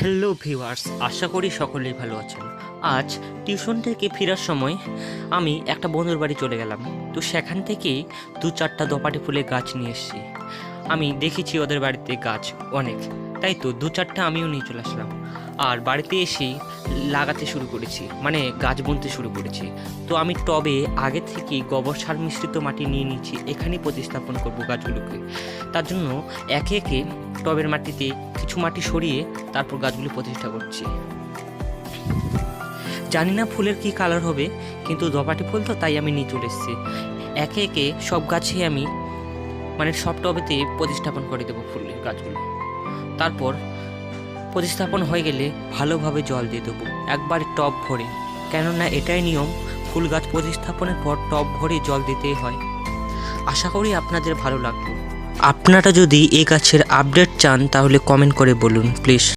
Hello viewers, আশা করি সকলেই ভালো আছেন। আজ টিউশন থেকে ফেরার সময় আমি একটা বন্ধুর বাড়ি চলে গেলাম। তো সেখান থেকে 2-4টা দোপাটি ফুলের গাছ নিয়ে এসেছি। আমি দেখেছি ওদের বাড়িতে গাছ অনেক, তাই তো 2-4টা আমিও নিয়ে চলে আসলাম। আর বাড়িতে এসেই লাগাতে শুরু করেছি, মানে গাছ বুনতে শুরু করেছি। তো আমি টবে আগে থেকে গোবর সার মিশ্রিত মাটি নিয়ে নিয়েছি, এখানেই প্রতিস্থাপন করব গাছগুলোকে। তার জন্য একে একে টবের মাটিতে কিছু মাটি সরিয়ে তারপর গাছগুলি প্রতিষ্ঠা করছি। জানি না ফুলের কি কালার হবে, কিন্তু দোপাটি ফুল তো, তাই আমি নিয়ে চলে এসেছি। একে একে সব গাছে আমি সব টবেতে প্রতিস্থাপন করে দেবো ফুলের গাছগুলো। তারপর প্রতিস্থাপন হয়ে গেলে ভালোভাবে জল দিয়ে দেবো একবার টব ভরে, কেননা এটাই নিয়ম, ফুল গাছ প্রতিস্থাপনের পর টব ভরে জল দিতেই হয়। আশা করি আপনাদের ভালো লাগবে। আপনারা যদি এই গাছের আপডেট চান তাহলে কমেন্ট করে বলুন প্লিজ।